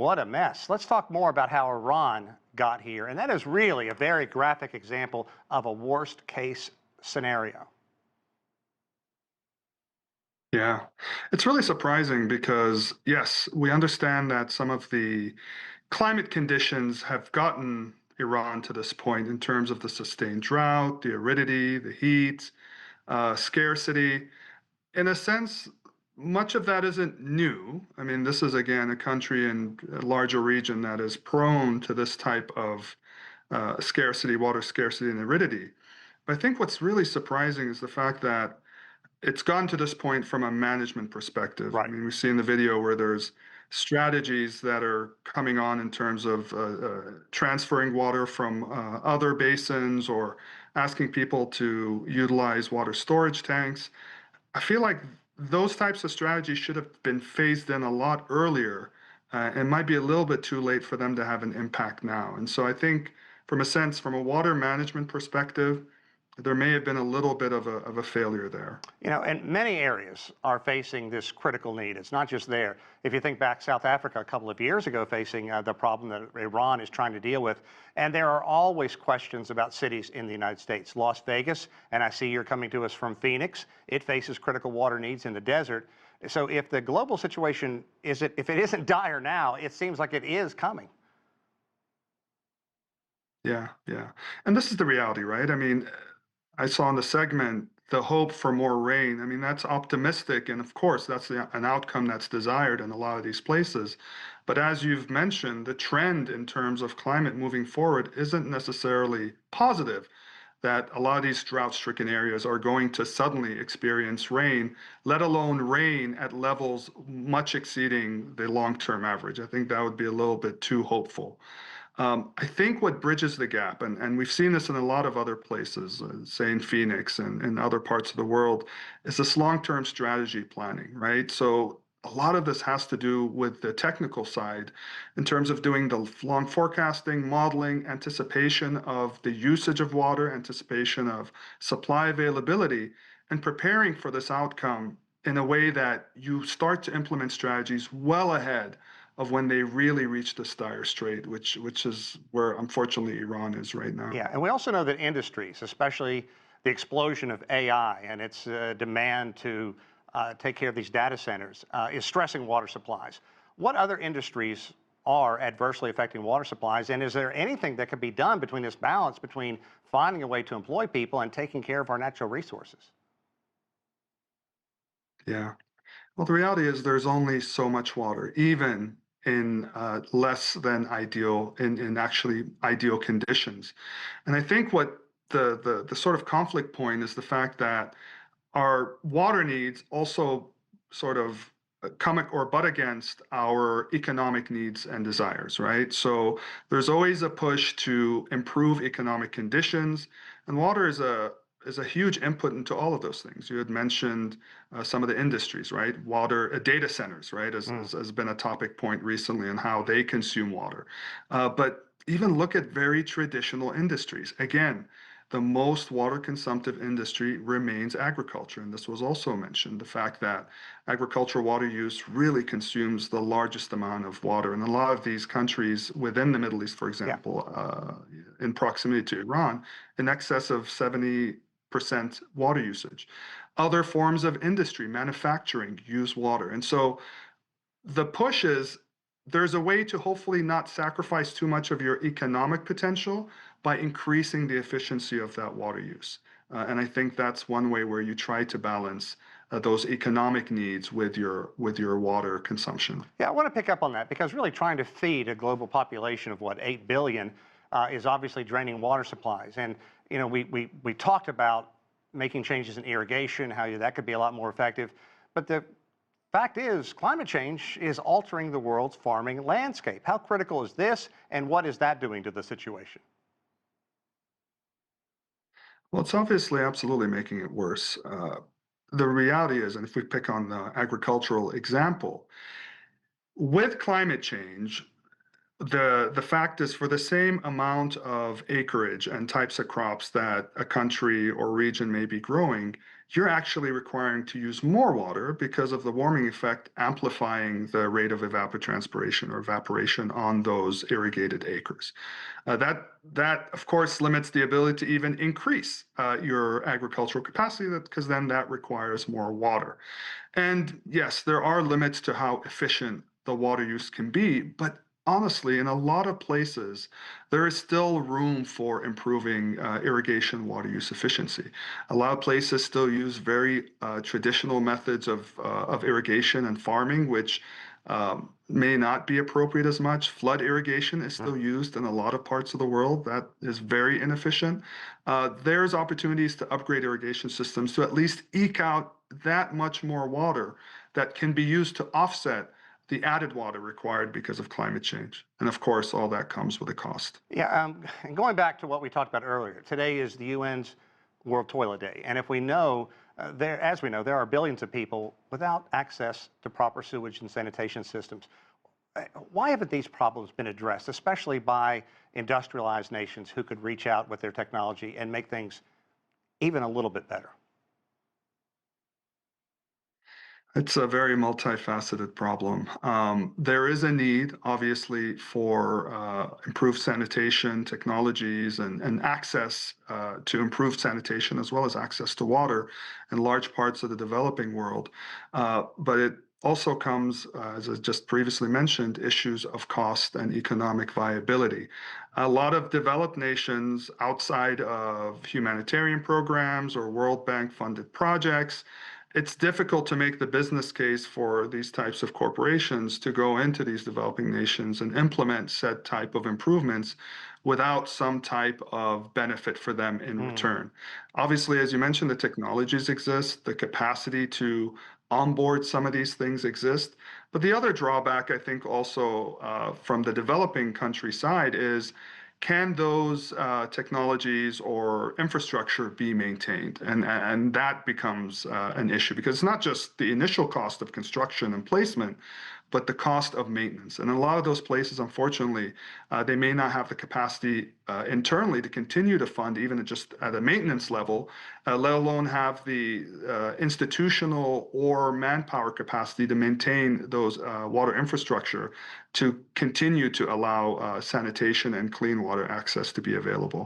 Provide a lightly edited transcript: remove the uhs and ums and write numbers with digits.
what a mess. Let's talk more about how Iran got here. And that is really a very graphic example of a worst case scenario. Yeah, it's really surprising because, yes, we understand that some of the climate conditions have gotten Iran to this point in terms of the sustained drought, the aridity, the heat, scarcity. In a sense, much of that isn't new. I mean, this is again a country and a larger region that is prone to this type of scarcity, water scarcity, and aridity. But I think what's really surprising is the fact that it's gotten to this point from a management perspective. I Right. mean, we see in the video where there's strategies that are coming on in terms of transferring water from other basins or asking people to utilize water storage tanks. I feel like those types of strategies should have been phased in a lot earlier. It might be a little bit too late for them to have an impact now. And so I think, from a sense, from a water management perspective, there may have been a little bit of a failure there. And many areas are facing this critical need. It's not just there. If you think back, South Africa a couple of years ago facing the problem that Iran is trying to deal with. And there are always questions about cities in the United States. Las Vegas, and I see you're coming to us from Phoenix, it faces critical water needs in the desert. So if the global situation if it isn't dire now, it seems like it is coming. Yeah, yeah. And this is the reality, right? I mean, I saw in the segment the hope for more rain. I mean, that's optimistic. And of course, that's an outcome that's desired in a lot of these places. But as you've mentioned, the trend in terms of climate moving forward isn't necessarily positive. That a lot of these drought-stricken areas are going to suddenly experience rain, let alone rain at levels much exceeding the long-term average. I think that would be a little bit too hopeful. I think what bridges the gap, and we've seen this in a lot of other places, say in Phoenix and other parts of the world, is this long-term strategy planning, right? So a lot of this has to do with the technical side in terms of doing the long forecasting, modeling, anticipation of the usage of water, anticipation of supply availability, and preparing for this outcome in a way that you start to implement strategies well ahead of when they really reach this dire strait, which is where unfortunately Iran is right now. Yeah, and we also know that industries, especially the explosion of AI and its demand to take care of these data centers, is stressing water supplies. What other industries are adversely affecting water supplies, and is there anything that could be done between this balance between finding a way to employ people and taking care of our natural resources? Yeah. Well, the reality is there's only so much water, even in less than ideal, in actually ideal conditions. And I think what the sort of conflict point is the fact that our water needs also sort of come or butt against our economic needs and desires, right? So there's always a push to improve economic conditions, and water is a huge input into all of those things. You had mentioned some of the industries, right? Water, data centers, right, has been a topic point recently on how they consume water. But even look at very traditional industries. Again, the most water consumptive industry remains agriculture. And this was also mentioned, the fact that agricultural water use really consumes the largest amount of water. In a lot of these countries within the Middle East, for Yeah. example, in proximity to Iran, in excess of 70% water usage. Other forms of industry, manufacturing, use water. And so the push is there's a way to hopefully not sacrifice too much of your economic potential by increasing the efficiency of that water use. And I think that's one way where you try to balance those economic needs with your water consumption. Yeah, I want to pick up on that because really trying to feed a global population of what, 8 billion is obviously draining water supplies. And, we talked about making changes in irrigation, how that could be a lot more effective. But the fact is, climate change is altering the world's farming landscape. How critical is this, and what is that doing to the situation? Well, it's obviously absolutely making it worse. The reality is, and if we pick on the agricultural example, with climate change, The fact is, for the same amount of acreage and types of crops that a country or region may be growing, you're actually requiring to use more water because of the warming effect amplifying the rate of evapotranspiration or evaporation on those irrigated acres. That of course limits the ability to even increase your agricultural capacity, because then that requires more water. And yes, there are limits to how efficient the water use can be, but honestly, in a lot of places, there is still room for improving irrigation water use efficiency. A lot of places still use very traditional methods of irrigation and farming, which may not be appropriate as much. Flood irrigation is still used in a lot of parts of the world. That is very inefficient. There's opportunities to upgrade irrigation systems to at least eke out that much more water that can be used to offset the added water required because of climate change. And of course, all that comes with a cost. Yeah, and going back to what we talked about earlier, today is the UN's World Toilet Day, and if we know, as we know, there are billions of people without access to proper sewage and sanitation systems. Why haven't these problems been addressed, especially by industrialized nations who could reach out with their technology and make things even a little bit better? It's a very multifaceted problem. There is a need, obviously, for improved sanitation technologies and access to improved sanitation, as well as access to water in large parts of the developing world. But it also comes, as I just previously mentioned, issues of cost and economic viability. A lot of developed nations outside of humanitarian programs or World Bank funded projects, it's difficult to make the business case for these types of corporations to go into these developing nations and implement said type of improvements without some type of benefit for them in Mm. return. Obviously, as you mentioned, the technologies exist, the capacity to onboard some of these things exist. But the other drawback, I think, also from the developing country side is, can those technologies or infrastructure be maintained? And that becomes an issue, because it's not just the initial cost of construction and placement, but the cost of maintenance. And in a lot of those places, unfortunately, they may not have the capacity internally to continue to fund even just at a maintenance level, let alone have the institutional or manpower capacity to maintain those water infrastructure to continue to allow sanitation and clean water access to be available.